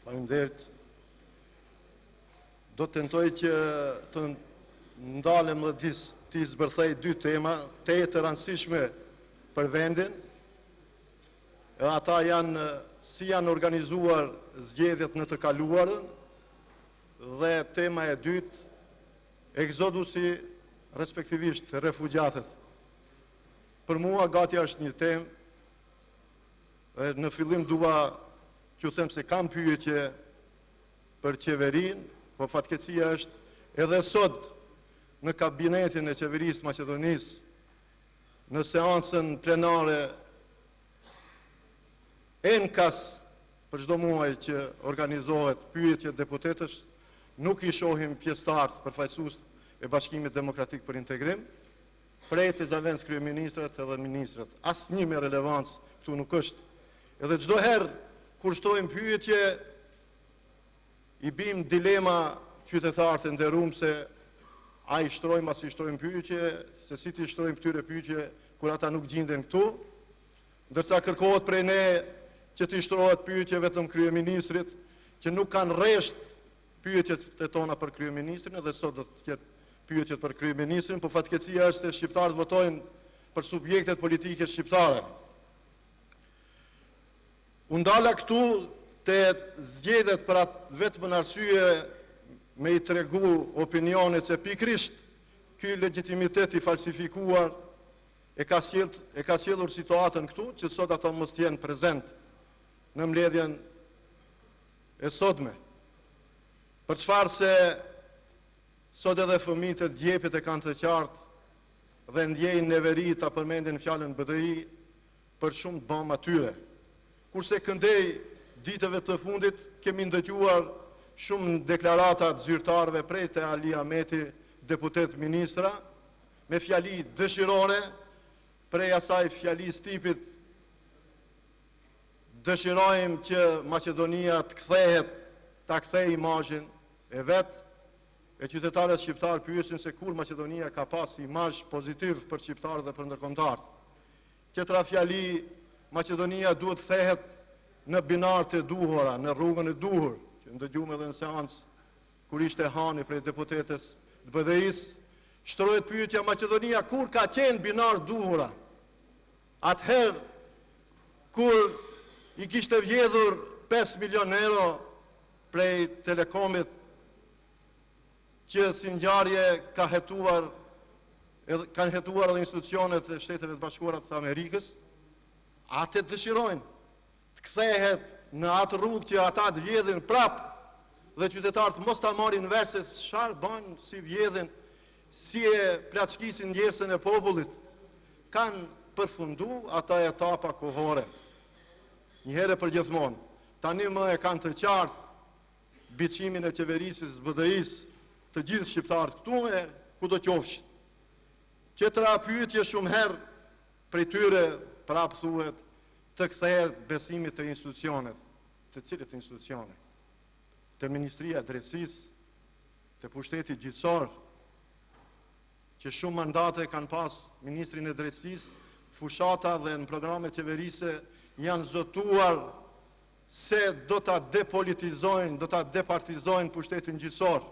Faleminderit. Do të tentoj që të ndalem dhe të zbërthej dy tema, të rëndësishme për vendin. Ata janë si janë organizuar zgjedhjet në të kaluarën dhe tema e dytë, egzodusi, respektivisht refugjatët. Për mua gati është një temë, në fillim dua që them se kam pyetje për qeverinë, po fatkeqësia është edhe sot në kabinetin e qeverisë Maqedonisë, në seancën plenare enkas për çdo muaj që organizohet pyetje deputetësh, nuk i shohim pjesëtarë përfaqësues e Bashkimit Demokratik për Integrim, prej të zavendës kryeministrat edhe ministrat. Asnjë me relevancë këtu nuk është. Edhe çdo herë kur shtojmë pyetje, i bim dilema qytetarët e nderuar se a i shtrojmë as i shtrojmë pyetje, se si ti shtrojmë këtyre pyetje kur ata nuk gjenden këtu, ndërsa kërkohet prej ne që ti shtrohet pyetje vetëm kryeministrit, që nuk kanë rresht pyetjet e tona për kryeministrin, edhe sot do të ketë pyetjet për kryeministrin, por fatkeqësia është se shqiptarët votojnë për subjektet politike shqiptare. U ndala këtu të zgjedhjet për atë vetëm arsye me i tregu opinionet se pikrisht ky legitimitet i falsifikuar e ka sjellur situatën këtu që sot ato mos jenë prezent në mbledhjen e sotme. Për çfarë se sot edhe fëmijët e djepit e kanë të qartë dhe ndjejnë neveri ta përmendin fjalën BDI për shumë të bëmë atyre. Kurse këndej ditëve të fundit kemi ndëgjuar shumë deklarata të zyrtarëve prej te Ali Ahmeti, deputet ministra, me fjali dëshirore, prej asaj fjalis tipit dëshirojmë që Maqedonia të kthehet, ta kthejë imazhin e vet, e qytetarët shqiptarë pyesin se kur Maqedonia ka pas imazh pozitiv për shqiptarët dhe për ndërkombëtarët. Tjetra fjali, Maqedonia duhet kthehet në binarët e duhura, në rrugën e duhur, që ndëgjuam edhe në seancë kur ishte Hani prej deputetës të BDI-s, shtrohet pyetja Maqedonia kur ka qenë binar duhura. Atëherë kur i kishte vjedhur 5 milion euro prej Telekomit që si ngjarje kanë hetuar edhe institucionet e Shteteve të Bashkuara të Amerikës, atë dëshirojnë të kthehet në atë rrugë që ata të vjedhin prap dhe qytetarët mos ta marrin vesh se çfarë bën, si vjedhin, si e plaçkisin njerëzën e popullit. Kanë përfundu ata etapa kohore. Një herë për gjithmonë. Tani më e kanë të qartë biçimin e qeverisë BDI-s të gjithë shqiptarët këtu e kudo qofshin. Tjetra pyetje shumë herë prej tyre prap thuhet të kthehet besimit të institucionet. Të cilët institucionet? Të Ministria e Drejtësisë, të pushtetit gjithësor, që shumë mandate kanë pas Ministrin e Drejtësisë, fushata dhe në programe qeverise janë zotuar se do ta depolitizojnë, do ta departizojnë pushtetin gjithësor.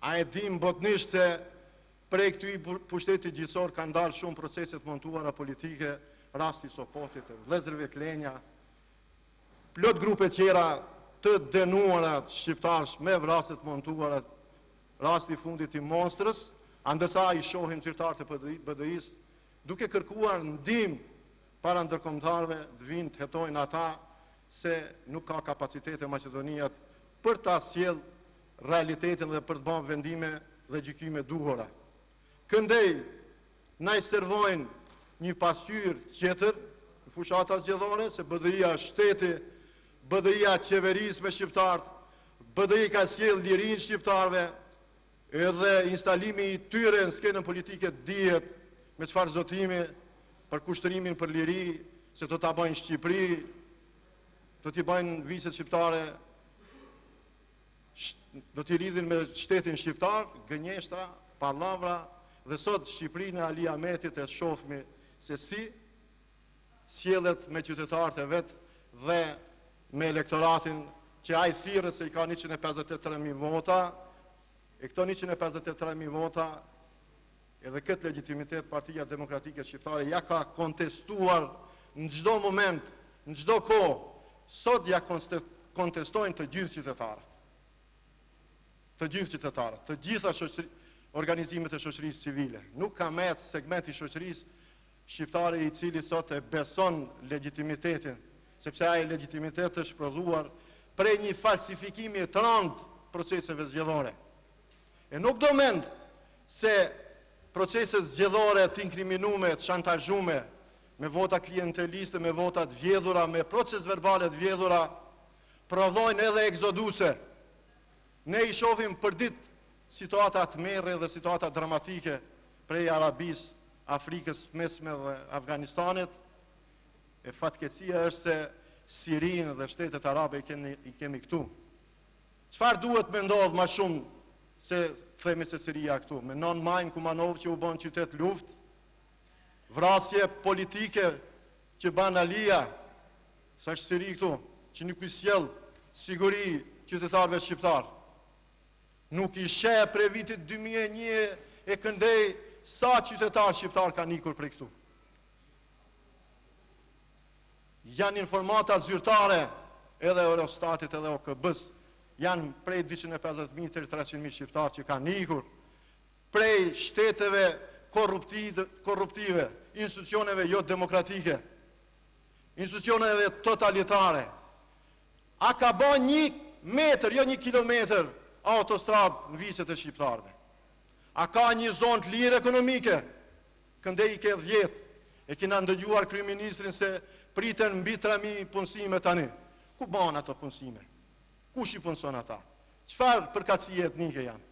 A e dim botnisht se prej këtij pushtetit gjithësor kanë dalë shumë proceset montuara politike, rasti Sopotit, vëllezërve Klenja, plot grupe tjera të denuara shqiptarësh me vrasjet montuara, rasti fundit i Monstrës, ndërsa i shohim zyrtarët e BDI-s duke kërkuar ndihmë para ndërkombëtarëve të vinë të hetojnë ata se nuk ka kapacitete Maqedonia për ta sjellë realitetin dhe për të bërë vendime dhe gjykime duhura. Këndej na i servojnë një pasqyrë tjetër në fushata zgjedhore se BDI-a shteti, BDI-a qeverisë me shqiptarët, BDI ka sjellë lirinë shqiptarëve, edhe instalimi i tyre në skenën politike dihet me çfarë zotimi për kushtërimin për liri, se do ta bëjnë Shqipëri, do t'i bëjnë viset shqiptare, do t'i lidhin me shtetin shqiptar, gënjeshtra, pallavra, dhe sot Shqipërinë e Ali Ahmetit e shohmi se si sjellet me qytetarët e vet dhe me elektoratin që ai thirrët se i ka 153.000 vota, e këto 153.000 vota, edhe këtë legitimitet Partia Demokratike Shqiptare ja ka kontestuar në çdo moment, në çdo kohë, sot ja kontestojnë të gjithë qytetarët. Të gjithë qytetarët, të gjitha organizimet e shoqërisë civile. Nuk ka met segment i shoqërisë shqiptare i cili sot e beson legitimitetin, sepse ai legitimitet është prodhuar prej një falsifikimi të rëndë proceseve zgjedhore. E nuk do mend se proceset zgjedhore të inkriminume, të shantazhume, me vota klienteliste, me vota të vjedhura, me proces verbale të vjedhura, prodhojnë edhe egzoduse. Ne i shohim për ditë situata të merre dhe situata dramatike prej Arabisë, Afrikës mesme dhe Afganistanit. E fatkeqësia është se Sirinë dhe shtetet arabe i kemi këtu. Çfarë duhet me ndodhë më shumë se themi se Siria këtu? Me 9 majin Kumanov që u bën qytet luftë, vrasje politike që ban Alia, sa është Siri këtu, që nuk i sjell siguri qytetarëve shqiptar. Nuk i sheh prej vitit 2001 e këndej sa qytetar shqiptar kanë ikur prej këtu. Janë informata zyrtare edhe Eurostatit edhe OKB-s, janë prej 250.000 të 300.000 shqiptar që kanë ikur prej shteteve korruptive, institucioneve jo demokratike, institucioneve totalitare. A ka bën 1 metër, jo 1 kilometër autostradë në viset e shqiptarëve? A ka një zonë të lirë ekonomike? Këndej i ke 10. E kina ndëgjuar kryeministrin se priten mbi 3.000 punësime tani. Ku bën ato punësime? Kush i punson ata? Çfarë përkatësie etnike janë?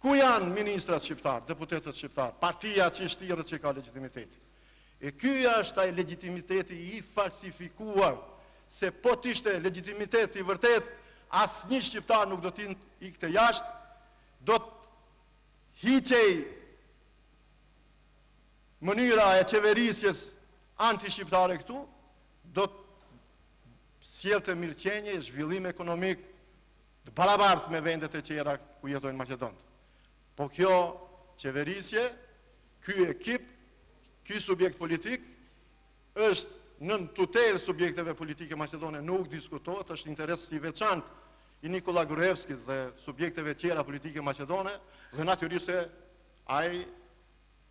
Ku janë ministrat shqiptar, deputetët shqiptar, partia që i shtirët që ka legitimitet? E ky është ai legitimiteti i falsifikuar, se po t'ishte legitimitet i vërtet, asnjë shqiptar nuk do t'ikte jashtë, do të hiqej mënyra e qeverisjes anti-shqiptare këtu, do të sjellte mirëqenie, zhvillim ekonomik të barabartë me vendet e tjera ku jetojnë Maqedonët. Po kjo qeverisje, ky ekip, ky subjekt politik, është nën tutelë subjekteve politike maqedone, nuk diskutohet, është interes i veçantë i Nikola Gruevskit dhe subjekteve tjera politike maqedone, dhe natyrisht ai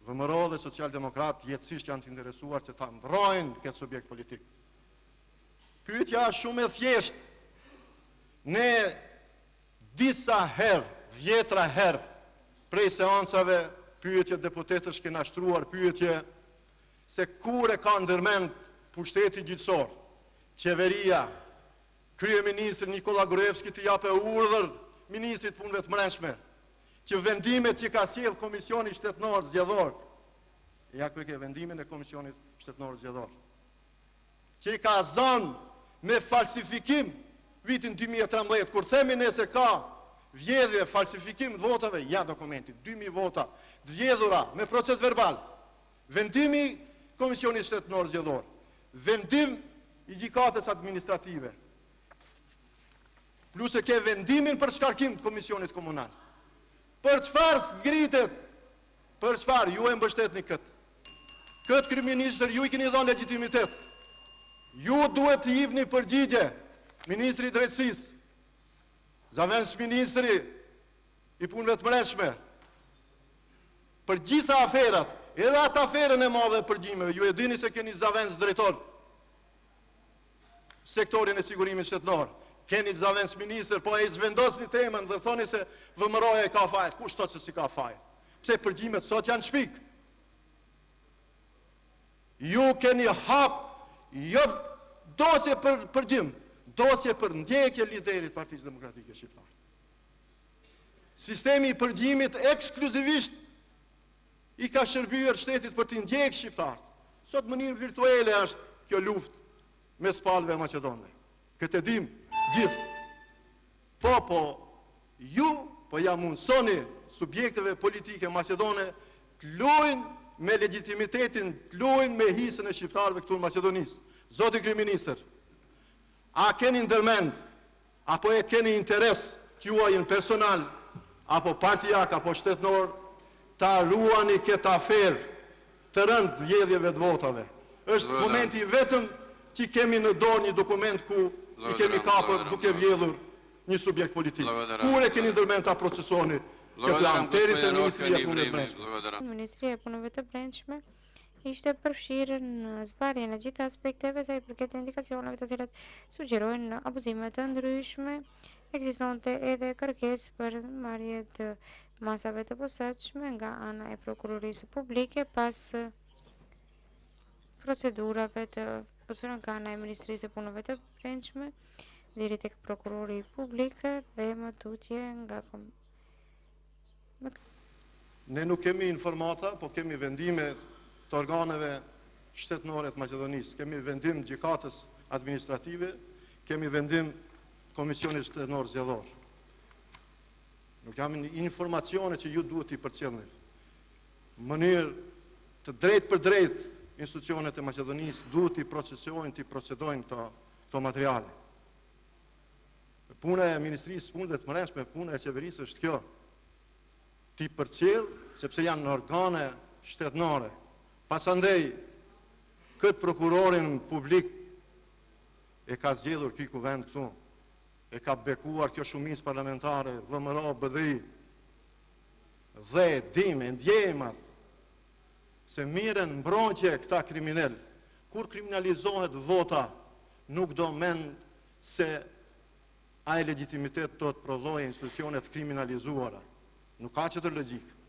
VMRO dhe Socialdemokrat jetësisht janë të interesuar që ta mbrojnë këtë subjekt politik. Pyetja është shumë e thjeshtë. Ne disa herë, 10 herë, prej seancave, pyetje deputetësh kena shtruar pyetje se kur e ka ndërmend pushteti gjyqësor, qeveria, kryeministri Nikola Gruevski të japë urdhër ministrit punëve të brendshme, që vendimet që ka sjellë Komisioni Shtetëror Zgjedhor, ja ku ke vendimin e Komisionit Shtetëror Zgjedhor, që i ka zënë me falsifikim vitin 2013, kur themi ne se ka vjedhje, falsifikim të votave, ja dokumenti, 2.000 vota të vjedhura me proces verbal, vendimi Komisionit Shtetëror Zgjedhor, vendim i gjykatës administrative, plus e ke vendimin për shkarkim të Komisionit Komunal. Për çfarë ngritet? Për çfarë ju e mbështetni këtë? Këtë kryeministër ju i keni dhënë legitimitet. Ju duhet të jepni përgjigje ministri i drejtësisë, zavens ministri i punëve të brendshme, për gjitha aferat, edhe atë aferën e madhe e përgjimeve, ju e dini se keni zavens drejtor, sektorin e sigurimit shtetëror, keni zavens minister, po e zhvendosni temën dhe thoni se VMRO-ja e ka fajt. Kush thot se si ka fajt? Pse përgjimet sot janë shpik? Ju keni hap, jo dosje për përgjim, dosje për ndjekje liderit Partisë Demokratike Shqiptare. Sistemi i përgjimit ekskluzivisht i ka shërbyer shtetit për të ndjekë shqiptarët. Sot në mënyrë virtuale është kjo luftë mes palëve e maqedonëve. Këtë e dim gjithë. Po, ju po ja mundsoni subjekteve politike maqedone të luajnë me legitimitetin, të luajnë me hisën e shqiptarëve këtu në Maqedonisë. Zoti kryeministër, A keni ndërmend, apo e keni interes t'juajin personal, apo partijak, apo shtetnor, ta ruani këtë aferë të rënd vjedhjeve të votave. Është momenti vetëm që kemi në dorë një dokument ku i kemi kapër duke vjedhur një subjekt politik. Kur e keni ndërmend ta procesoni këtë amterit e Ministria e Punëve të Brendshme? Ministria e Punëve të Brendshme ishte përfshirë në zbarjen e gjithë aspekteve sa i përket indikacioneve të cilat sugjerojnë abuzime të ndryshme. Ekzistonte edhe kërkesë për marrje të masave të posaçme nga ana e prokurorisë publike pas procedurave të përsura nga ana e Ministrisë së Punëve të Brendshme deri tek prokurori publik dhe më tutje nga Ne nuk kemi informata, po kemi vendime të organeve shtetnore të Maqedonisë. Kemi vendim gjykatës administrative, kemi vendim Komisionit Shtetnor Zgjedhor. Nuk jam një informacione që ju duhet i përcjellni. Mënyrë të drejt për drejt institucionet e Maqedonisë duhet i procedojnë këto materiale. Puna e Ministrisë Punëve të Brendshme, puna e qeverisë është kjo. Ti përcjell, sepse janë në organe shtetnore. Pasandej, këtë prokurorin publik e ka zgjedhur ky kuvend këtu. E ka bekuar kjo shumicë parlamentare, VMRO, BDI, dhe dime, ndjemat, se miren mbrojtje këta kriminal. Kur kriminalizohet vota, nuk do mend se ai legitimitet do të prodhojë institucionet kriminalizuara. Nuk ka që të logjikë.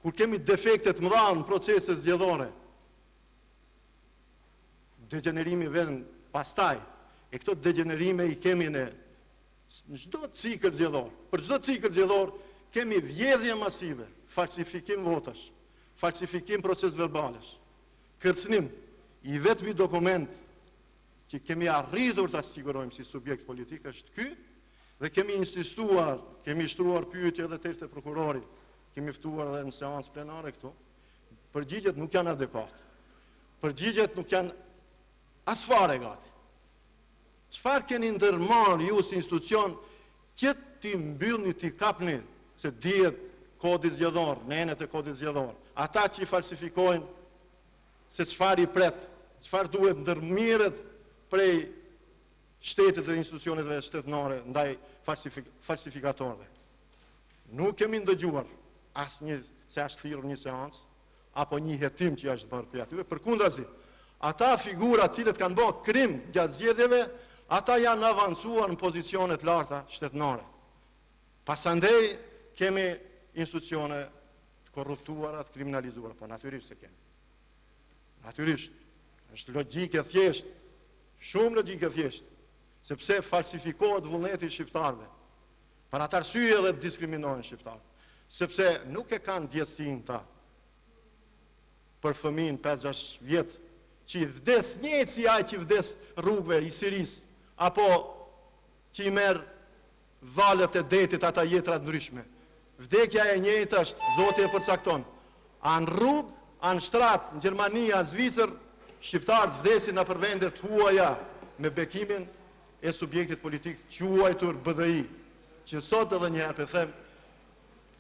Kur kemi defektet mëdha në proceset zgjedhore, degenerimi vjen pastaj. E këto degenerime i kemi në çdo cikël zgjedhor. Për çdo cikël zgjedhor kemi vjedhje masive, falsifikim votash, falsifikim proces verbalesh, kërcënim. I vetmi dokument që kemi arritur ta sigurojmë si subjekt politik është ky, dhe kemi insistuar, kemi shtruar pyetje edhe tek te prokurori, kemi ftuar edhe në seancë plenare këtu. Përgjigjet nuk janë adekuate. Përgjigjet nuk janë as fare gati. Çfarë keni ndërmarrë ju si institucion që ti mbyllni, ti kapni, se dihet kodi zgjedhor, nenet e kodit zgjedhor. Ata që i falsifikojnë se çfarë i pret, çfarë duhet ndërmirret prej shtetit dhe institucioneve shtetnore ndaj falsifikatorëve. Nuk kemi ndëgjuar asnjë se është thirrur një seancë apo një hetim që është bërë për atyre. Përkundrazi, ata figura cilët kanë bërë krim gjatë zgjedhjeve, ata janë avancuar në pozicione të larta shtetnore. Pasandej kemi institucione të korruptuara, të kriminalizuara, po natyrisht se kemi. Natyrisht, është logjike thjesht, shumë logjike thjesht, sepse falsifikohet vullneti i shqiptarëve. Për atë arsye edhe diskriminojnë shqiptarët, sepse nuk e kanë ndjesinë ta për fëmijën 5-6 vjet që i vdes njëjtë si ai që vdes rrugëve i Siris, apo që i merr valët e detit ata jetra të ndryshme. Vdekja e njëjtë është, Zoti e përcakton. Anë rrugë, anë shtrat, në Gjermani, në Zvicër, shqiptarët vdesin në përvendet huaja me bekimin e subjektit politik quajtur BDI, që sot edhe një herë për them,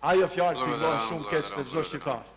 ajo fjalë t'i bën shumë keq te çdo shqiptar.